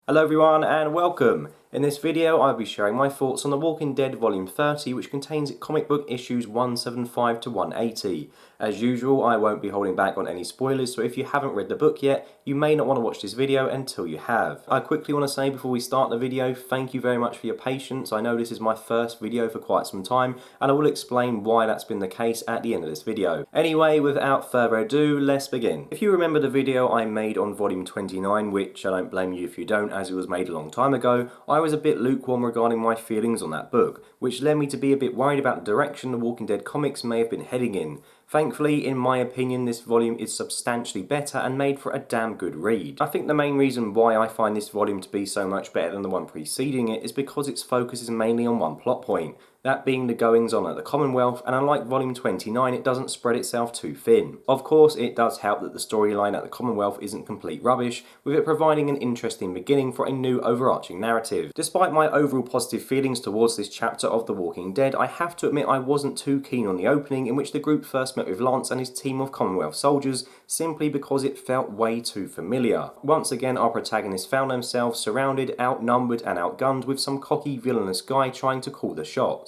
Hello everyone and welcome! In this video I'll be sharing my thoughts on The Walking Dead Volume 30, which contains comic book issues 175 to 180. As usual, I won't be holding back on any spoilers, so if you haven't read the book yet, you may not want to watch this video until you have. I quickly want to say before we start the video, thank you very much for your patience. I know this is my first video for quite some time, and I will explain why that's been the case at the end of this video. Anyway, without further ado, let's begin. If you remember the video I made on Volume 29, which I don't blame you if you don't, as it was made a long time ago, I was a bit lukewarm regarding my feelings on that book, which led me to be a bit worried about the direction The Walking Dead comics may have been heading in. Thankfully, in my opinion, this volume is substantially better and made for a damn good read. I think the main reason why I find this volume to be so much better than the one preceding it is because its focus is mainly on one plot point, that being the goings on at the Commonwealth, and unlike Volume 29, it doesn't spread itself too thin. Of course, it does help that the storyline at the Commonwealth isn't complete rubbish, with it providing an interesting beginning for a new overarching narrative. Despite my overall positive feelings towards this chapter of The Walking Dead, I have to admit I wasn't too keen on the opening in which the group first met with Lance and his team of Commonwealth soldiers, simply because it felt way too familiar. Once again, our protagonists found themselves surrounded, outnumbered and outgunned with some cocky villainous guy trying to call the shots.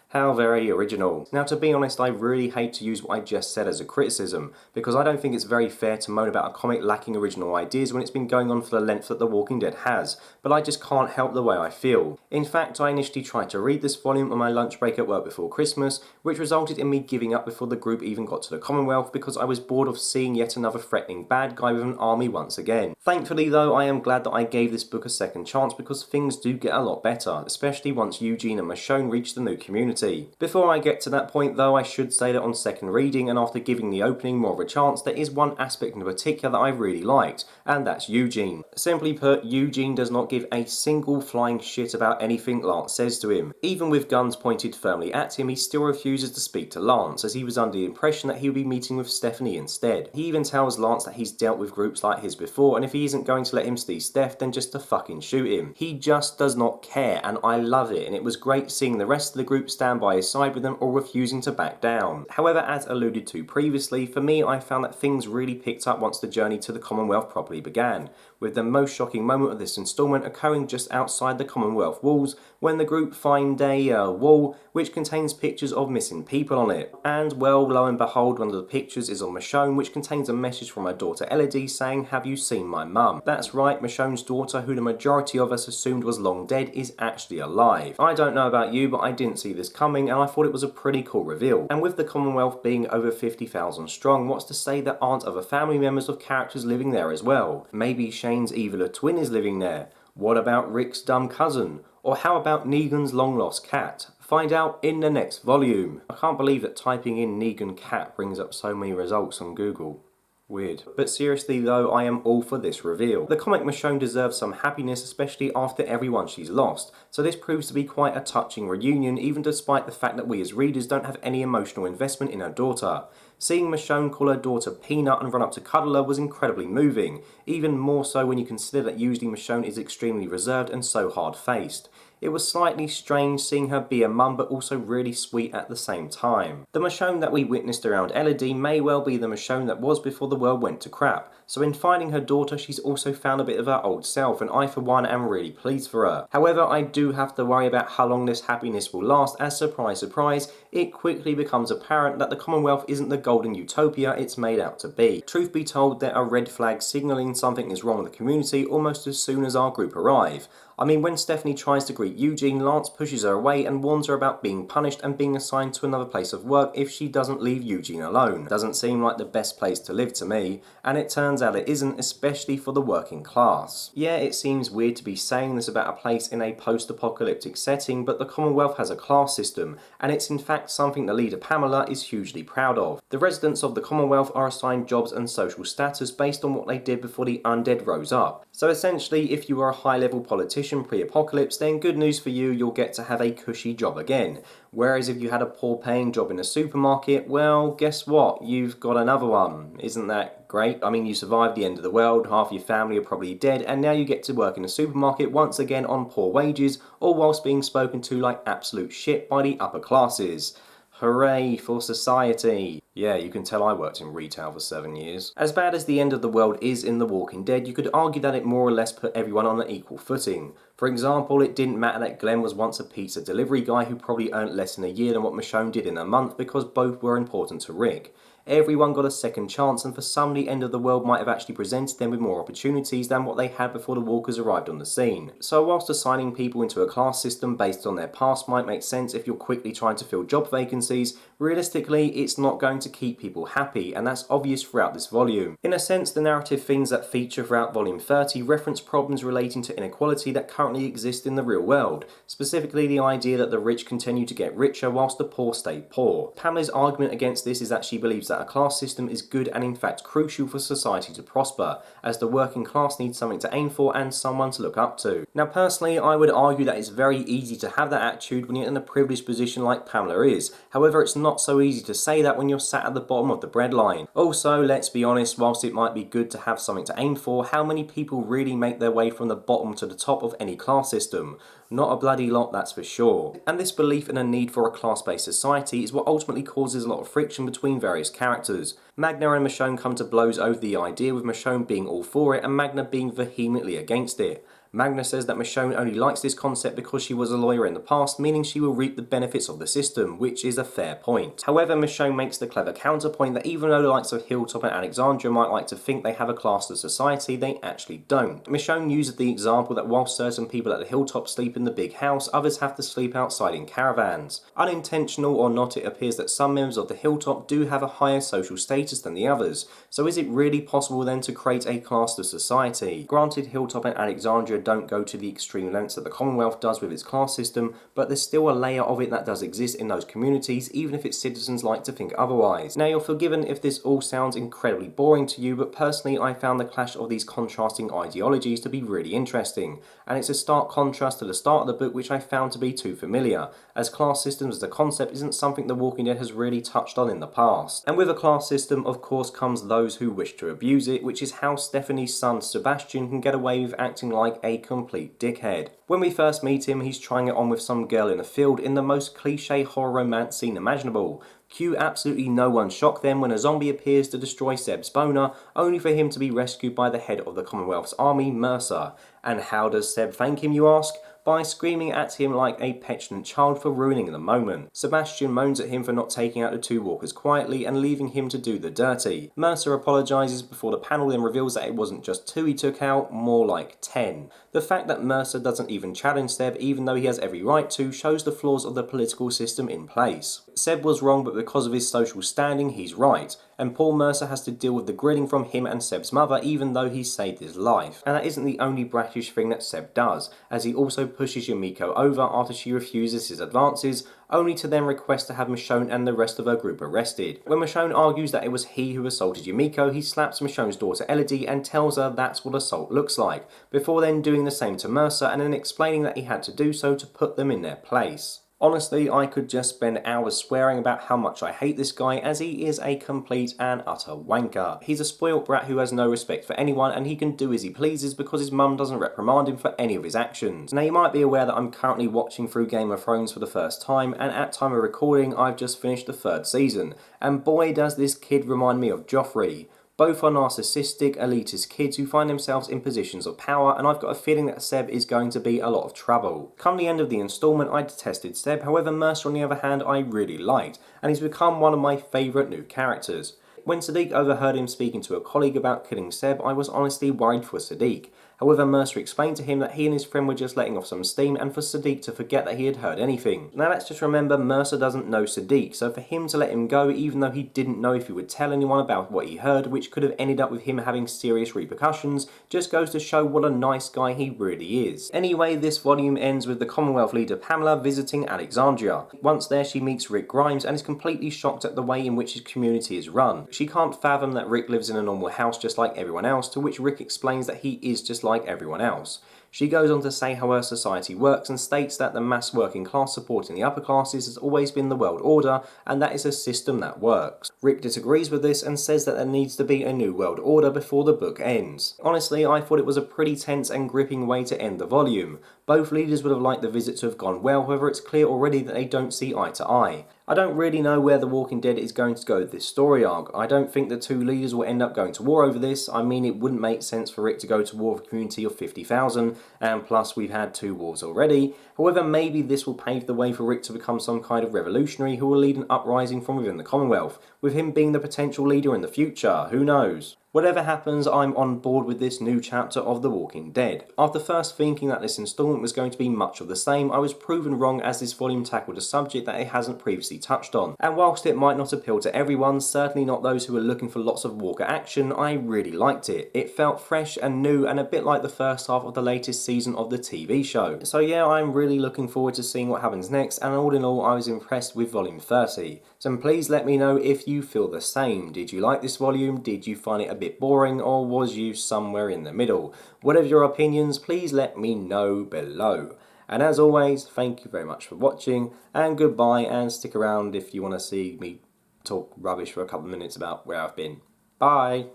How very original. Now, to be honest, I really hate to use what I just said as a criticism, because I don't think it's very fair to moan about a comic lacking original ideas when it's been going on for the length that The Walking Dead has, but I just can't help the way I feel. In fact, I initially tried to read this volume on my lunch break at work before Christmas, which resulted in me giving up before the group even got to the Commonwealth because I was bored of seeing yet another threatening bad guy with an army once again. Thankfully though, I am glad that I gave this book a second chance because things do get a lot better, especially once Eugene and Michonne reach the new community. Before I get to that point though, I should say that on second reading and after giving the opening more of a chance, there is one aspect in particular that I really liked, and that's Eugene. Simply put, Eugene does not give a single flying shit about anything Lance says to him. Even with guns pointed firmly at him, he still refuses to speak to Lance, as he was under the impression that he would be meeting with Stephanie instead. He even tells Lance that he's dealt with groups like his before, and if he isn't going to let him see Steph, then just to fucking shoot him. He just does not care, and I love it, and it was great seeing the rest of the group stand by his side with them or refusing to back down. However, as alluded to previously, for me I found that things really picked up once the journey to the Commonwealth properly began, with the most shocking moment of this installment occurring just outside the Commonwealth walls when the group find a wall which contains pictures of missing people on it. And well, lo and behold, one of the pictures is on Michonne, which contains a message from her daughter Elodie saying, "Have you seen my mum?" That's right, Michonne's daughter, who the majority of us assumed was long dead, is actually alive. I don't know about you, but I didn't see this coming, and I thought it was a pretty cool reveal. And with the Commonwealth being over 50,000 strong, what's to say there aren't other family members of characters living there as well? Maybe Shane's eviler twin is living there. What about Rick's dumb cousin? Or how about Negan's long-lost cat? Find out in the next volume. I can't believe that typing in Negan cat brings up so many results on Google. Weird. But seriously though, I am all for this reveal. The comic Michonne deserves some happiness, especially after everyone she's lost, so this proves to be quite a touching reunion, even despite the fact that we as readers don't have any emotional investment in her daughter. Seeing Michonne call her daughter Peanut and run up to cuddle her was incredibly moving, even more so when you consider that usually Michonne is extremely reserved and so hard-faced. It was slightly strange seeing her be a mum but also really sweet at the same time. The Michonne that we witnessed around Elodie may well be the Michonne that was before the world went to crap, so in finding her daughter she's also found a bit of her old self, and I for one am really pleased for her. However, I do have to worry about how long this happiness will last, as surprise surprise, it quickly becomes apparent that the Commonwealth isn't the golden utopia it's made out to be. Truth be told, there are red flags signalling something is wrong with the community almost as soon as our group arrive. I mean, when Stephanie tries to greet Eugene, Lance pushes her away and warns her about being punished and being assigned to another place of work if she doesn't leave Eugene alone. Doesn't seem like the best place to live to me, and it turns out it isn't, especially for the working class. Yeah, it seems weird to be saying this about a place in a post-apocalyptic setting, but the Commonwealth has a class system, and it's in fact something the leader Pamela is hugely proud of. The residents of the Commonwealth are assigned jobs and social status based on what they did before the undead rose up. So essentially, if you are a high-level politician pre-apocalypse, then good news for you, you'll get to have a cushy job again. Whereas if you had a poor paying job in a supermarket, well, guess what? You've got another one. Isn't that great? I mean, you survived the end of the world, half your family are probably dead, and now you get to work in a supermarket once again on poor wages, or whilst being spoken to like absolute shit by the upper classes. Hooray for society! Yeah, you can tell I worked in retail for 7 years. As bad as the end of the world is in The Walking Dead, you could argue that it more or less put everyone on an equal footing. For example, it didn't matter that Glenn was once a pizza delivery guy who probably earned less in a year than what Michonne did in a month because both were important to Rick. Everyone got a second chance, and for some the end of the world might have actually presented them with more opportunities than what they had before the walkers arrived on the scene. So whilst assigning people into a class system based on their past might make sense if you're quickly trying to fill job vacancies, realistically it's not going to keep people happy, and that's obvious throughout this volume. In a sense, the narrative themes that feature throughout volume 30 reference problems relating to inequality that currently exist in the real world, specifically the idea that the rich continue to get richer whilst the poor stay poor. Pamela's argument against this is that she believes that a class system is good and in fact crucial for society to prosper, as the working class needs something to aim for and someone to look up to. Now personally, I would argue that it's very easy to have that attitude when you're in a privileged position like Pamela is. However, it's not so easy to say that when you're sat at the bottom of the breadline. Also, let's be honest, whilst it might be good to have something to aim for, how many people really make their way from the bottom to the top of any class system? Not a bloody lot, that's for sure. And this belief in a need for a class-based society is what ultimately causes a lot of friction between various characters. Magna and Michonne come to blows over the idea, with Michonne being all for it and Magna being vehemently against it. Magna says that Michonne only likes this concept because she was a lawyer in the past, meaning she will reap the benefits of the system, which is a fair point. However, Michonne makes the clever counterpoint that even though the likes of Hilltop and Alexandria might like to think they have a classless society, they actually don't. Michonne uses the example that while certain people at the Hilltop sleep in the big house, others have to sleep outside in caravans. Unintentional or not, it appears that some members of the Hilltop do have a higher social status than the others, so is it really possible then to create a classless society? Granted, Hilltop and Alexandria don't go to the extreme lengths that the Commonwealth does with its class system, but there's still a layer of it that does exist in those communities, even if its citizens like to think otherwise. Now, you're forgiven if this all sounds incredibly boring to you, but personally I found the clash of these contrasting ideologies to be really interesting, and it's a stark contrast to the start of the book, which I found to be too familiar, as class systems as a concept isn't something The Walking Dead has really touched on in the past. And with a class system, of course, comes those who wish to abuse it, which is how Stephanie's son Sebastian can get away with acting like a complete dickhead. When we first meet him, he's trying it on with some girl in a field in the most cliche horror romance scene imaginable. Cue absolutely no one shock then when a zombie appears to destroy Seb's boner, only for him to be rescued by the head of the Commonwealth's army, Mercer. And how does Seb thank him, you ask? By screaming at him like a petulant child for ruining the moment. Sebastian moans at him for not taking out the two walkers quietly and leaving him to do the dirty. Mercer apologises before the panel then reveals that it wasn't just 2 he took out, more like 10. The fact that Mercer doesn't even challenge Seb, even though he has every right to, shows the flaws of the political system in place. Seb was wrong, but because of his social standing, he's right. And Paul Mercer has to deal with the grilling from him and Seb's mother, even though he saved his life. And that isn't the only bratish thing that Seb does, as he also pushes Yumiko over after she refuses his advances, only to then request to have Michonne and the rest of her group arrested. When Michonne argues that it was he who assaulted Yumiko, he slaps Michonne's daughter Elodie and tells her that's what assault looks like, before then doing the same to Mercer and then explaining that he had to do so to put them in their place. Honestly, I could just spend hours swearing about how much I hate this guy, as he is a complete and utter wanker. He's a spoilt brat who has no respect for anyone, and he can do as he pleases because his mum doesn't reprimand him for any of his actions. Now, you might be aware that I'm currently watching through Game of Thrones for the first time, and at time of recording I've just finished the 3rd season, and boy does this kid remind me of Joffrey. Both are narcissistic, elitist kids who find themselves in positions of power, and I've got a feeling that Seb is going to be a lot of trouble. Come the end of the instalment, I detested Seb, however Mercer on the other hand I really liked, and he's become one of my favourite new characters. When Siddiq overheard him speaking to a colleague about killing Seb, I was honestly worried for Siddiq. However, Mercer explained to him that he and his friend were just letting off some steam, and for Siddiq to forget that he had heard anything. Now let's just remember, Mercer doesn't know Siddiq, so for him to let him go even though he didn't know if he would tell anyone about what he heard, which could have ended up with him having serious repercussions, just goes to show what a nice guy he really is. Anyway, this volume ends with the Commonwealth leader Pamela visiting Alexandria. Once there, she meets Rick Grimes and is completely shocked at the way in which his community is run. She can't fathom that Rick lives in a normal house just like everyone else, to which Rick explains that he is just like everyone else. She goes on to say how her society works and states that the mass working class supporting the upper classes has always been the world order, and that is a system that works. Rick disagrees with this and says that there needs to be a new world order before the book ends. Honestly, I thought it was a pretty tense and gripping way to end the volume. Both leaders would have liked the visit to have gone well, however it's clear already that they don't see eye to eye. I don't really know where The Walking Dead is going to go with this story arc. I don't think the two leaders will end up going to war over this. I mean, it wouldn't make sense for Rick to go to war with a community of 50,000, and plus we've had 2 wars already. However, maybe this will pave the way for Rick to become some kind of revolutionary who will lead an uprising from within the Commonwealth, with him being the potential leader in the future. Who knows? Whatever happens, I'm on board with this new chapter of The Walking Dead. After first thinking that this installment was going to be much of the same, I was proven wrong as this volume tackled a subject that it hasn't previously touched on. And whilst it might not appeal to everyone, certainly not those who are looking for lots of Walker action, I really liked it. It felt fresh and new and a bit like the first half of the latest season of the TV show. So yeah, I'm really looking forward to seeing what happens next, and all in all I was impressed with volume 30. So please let me know if you feel the same. Did you like this volume? Did you find it a bit boring, or was you somewhere in the middle? Whatever your opinions, please let me know below. And as always, thank you very much for watching, and goodbye, and stick around if you want to see me talk rubbish for a couple of minutes about where I've been. Bye!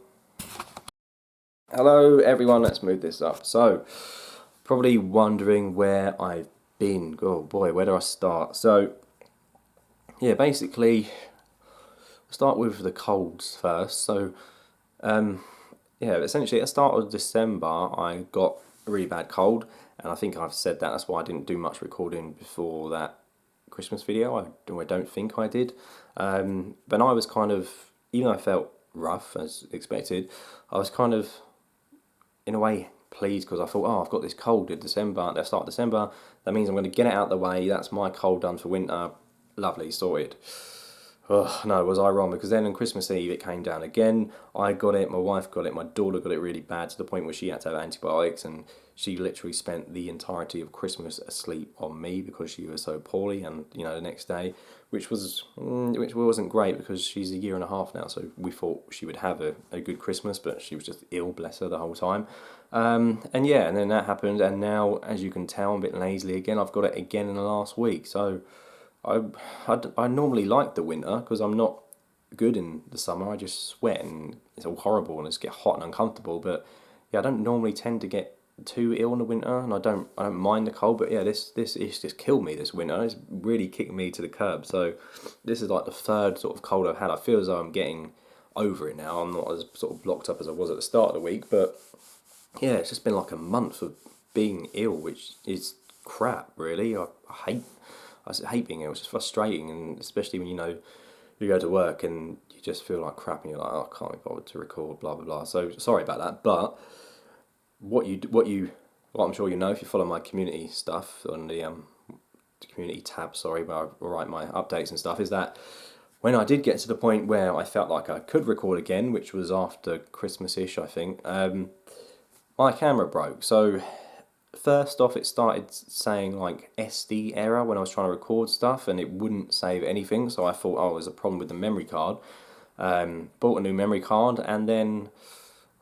Hello everyone, let's move this up. So, probably wondering where I've been. Oh boy, where do I start? So, yeah, basically, I'll start with the colds first. So, yeah, essentially at the start of December, I got a really bad cold, and I think I've said that. That's why I didn't do much recording before that Christmas video. I don't think I did. But I was kind of, even though I felt rough as expected, I was kind of, in a way, pleased because I thought, oh, I've got this cold in December, at the start of December. That means I'm going to get it out of the way. That's my cold done for winter. Lovely, sorted. Oh, no, was I wrong? Because then on Christmas Eve it came down again. I got it, my wife got it, my daughter got it really bad to the point where she had to have antibiotics, and she literally spent the entirety of Christmas asleep on me because she was so poorly, and you know, the next day, which wasn't great because she's a year and a half now, so we thought she would have a good Christmas, but she was just ill, bless her, the whole time. And yeah, and then that happened, and now, as you can tell, I'm a bit lazily again. I've got it again in the last week, so I normally like the winter because I'm not good in the summer. I just sweat and it's all horrible and it's get hot and uncomfortable. But yeah, I don't normally tend to get too ill in the winter, and I don't mind the cold. But yeah, this is just killed me this winter. It's really kicked me to the curb. So this is like the third sort of cold I've had. I feel as though I'm getting over it now. I'm not as sort of blocked up as I was at the start of the week. But yeah, it's just been like a month of being ill, which is crap. Really, I hate being ill. It's just frustrating, and especially when you go to work and you just feel like crap, and you're like, oh, I can't be bothered to record, blah blah blah. So sorry about that. But what I'm sure you know if you follow my community stuff on the community tab, sorry, where I write my updates and stuff, is that when I did get to the point where I felt like I could record again, which was after Christmas-ish, I think, my camera broke. So first off, it started saying like SD error when I was trying to record stuff, and it wouldn't save anything. So I thought, oh, there's a problem with the memory card. Bought a new memory card, and then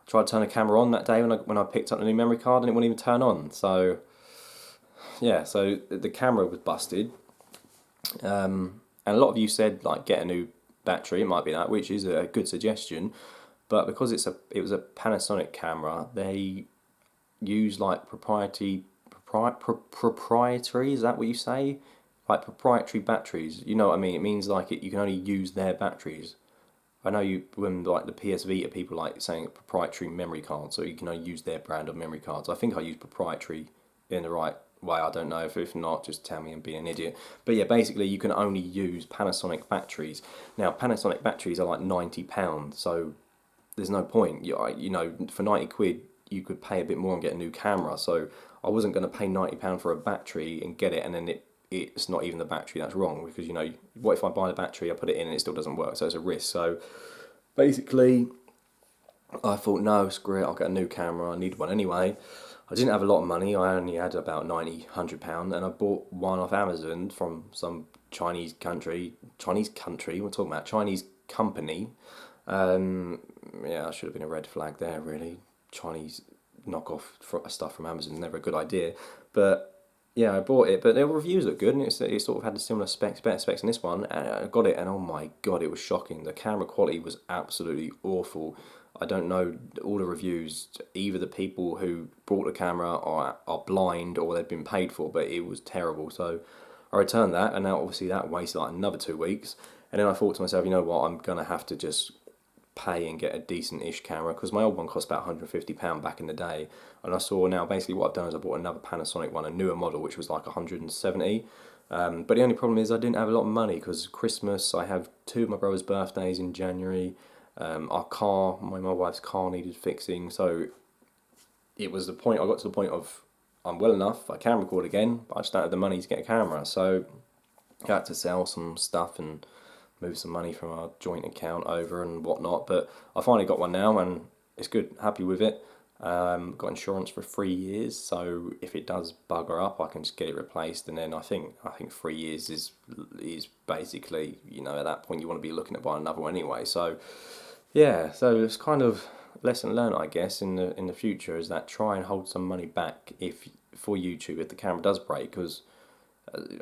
tried to turn the camera on that day when I picked up the new memory card, and it wouldn't even turn on. So yeah, so the camera was busted. And a lot of you said like get a new battery. It might be that, which is a good suggestion. But because it was a Panasonic camera, they use like proprietary, is that what you say? Like proprietary batteries, you know what I mean? It means like you can only use their batteries. I know when like the PS Vita people like saying proprietary memory card, so you can only use their brand of memory cards. I think I use proprietary in the right way. I don't know, if not, just tell me and be an idiot. But yeah, basically you can only use Panasonic batteries. Now Panasonic batteries are like £90, so there's no point. You know, for 90 quid you could pay a bit more and get a new camera. So I wasn't going to pay £90 for a battery and get it, and then it's not even the battery that's wrong, because you know, what if I buy the battery, I put it in and it still doesn't work? So it's a risk. So basically I thought, no, screw it, I'll get a new camera. I need one anyway. I didn't have a lot of money. I only had about £90–100, and I bought one off Amazon from some Chinese country, we're talking about Chinese company. Yeah, I should have been a red flag there, really. Chinese knock off stuff from Amazon is never a good idea. But yeah, I bought it, but the reviews look good, and it sort of had the similar specs, better specs than this one. And I got it, and oh my god, it was shocking. The camera quality was absolutely awful. I don't know all the reviews. Either the people who bought the camera are blind or they've been paid for, but it was terrible. So I returned that, and now obviously that wasted like another 2 weeks. And then I thought to myself, you know what, I'm gonna have to just pay and get a decent-ish camera, because my old one cost about £150 back in the day, and I saw now basically what I've done is I bought another Panasonic one, a newer model, which was like 170. But the only problem is I didn't have a lot of money, because Christmas, I have 2 of my brother's birthdays in January. Our car, my wife's car needed fixing, so it was the point, I got to the point of, I'm well enough, I can record again, but I just don't have the money to get a camera, so I had to sell some stuff and move some money from our joint account over and whatnot. But I finally got one now, and it's good, happy with it. Got insurance for 3 years, so if it does bugger up, I can just get it replaced. And then I think 3 years is basically, you know, at that point you want to be looking at buying another one anyway. So yeah, so it's kind of lesson learned, I guess, in the future, is that try and hold some money back for YouTube if the camera does break, because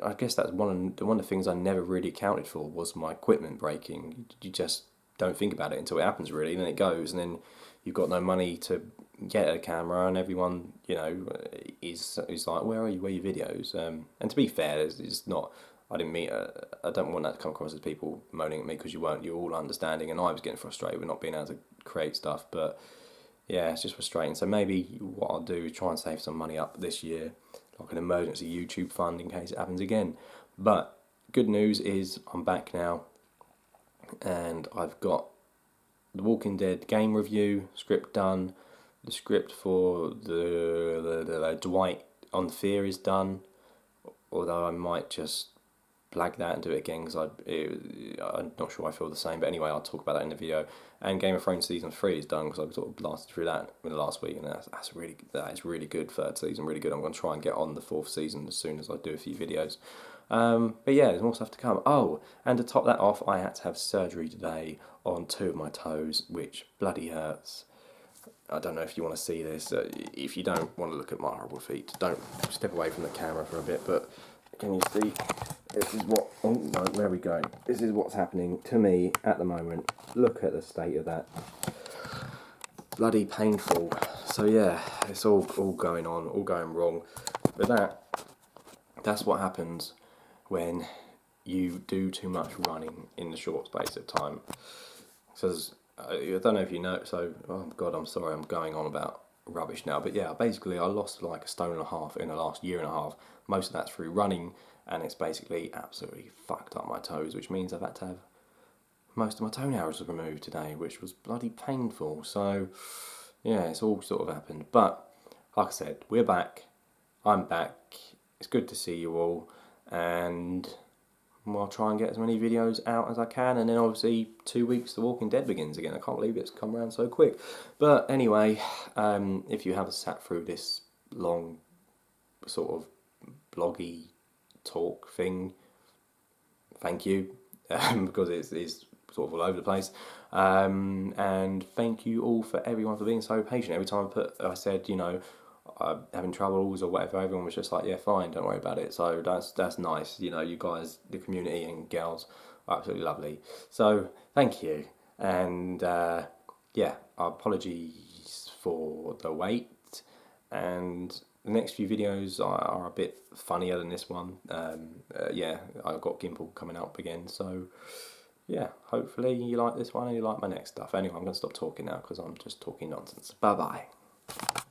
I guess that's one of the things I never really accounted for, was my equipment breaking. You just don't think about it until it happens, really, and then it goes, and then you've got no money to get a camera, and everyone, you know, is like, where are your videos? And to be fair, it's not. I didn't mean. I don't want that to come across as people moaning at me, because you weren't. You're all understanding, and I was getting frustrated with not being able to create stuff, but yeah, it's just frustrating. So maybe what I'll do is try and save some money up this year, like an emergency YouTube fund in case it happens again. But good news is I'm back now, and I've got the Walking Dead game review script done. The script for the Dwight on Fear is done, although I might just blag that and do it again, because I'm not sure I feel the same. But anyway, I'll talk about that in the video. And Game of Thrones season 3 is done, because I sort of blasted through that in the last week, and that is really good. Third season, really good. I'm going to try and get on the 4th season as soon as I do a few videos. But yeah, there's more stuff to come. Oh, and to top that off, I had to have surgery today on 2 of my toes, which bloody hurts. I don't know if you want to see this. If you don't want to look at my horrible feet, don't step away from the camera for a bit. But can you see? This is what. Oh no, where are we going? This is what's happening to me at the moment. Look at the state of that. Bloody painful. So yeah, it's all going on, all going wrong. But that's what happens when you do too much running in the short space of time. Because I don't know if you know, so, oh god, I'm sorry, I'm going on about rubbish now, but yeah, basically I lost like 1.5 stone in the last 1.5 years. Most of that's through running, and it's basically absolutely fucked up my toes, which means I've had to have most of my toenails removed today, which was bloody painful. So yeah, it's all sort of happened. But like I said, we're back, I'm back, it's good to see you all, and I'll try and get as many videos out as I can, and then obviously 2 weeks The Walking Dead begins again. I can't believe it's come around so quick. But anyway, if you have sat through this long sort of bloggy talk thing, thank you, because it's sort of all over the place. And thank you all for everyone for being so patient. Every time I said, you know, having troubles or whatever, everyone was just like, yeah, fine, don't worry about it. So that's nice. You know, you guys, the community and girls, are absolutely lovely. So thank you. And yeah, apologies for the wait. And the next few videos are a bit funnier than this one. Yeah, I've got Gimple coming up again. So yeah, hopefully you like this one and you like my next stuff. Anyway, I'm going to stop talking now, because I'm just talking nonsense. Bye bye.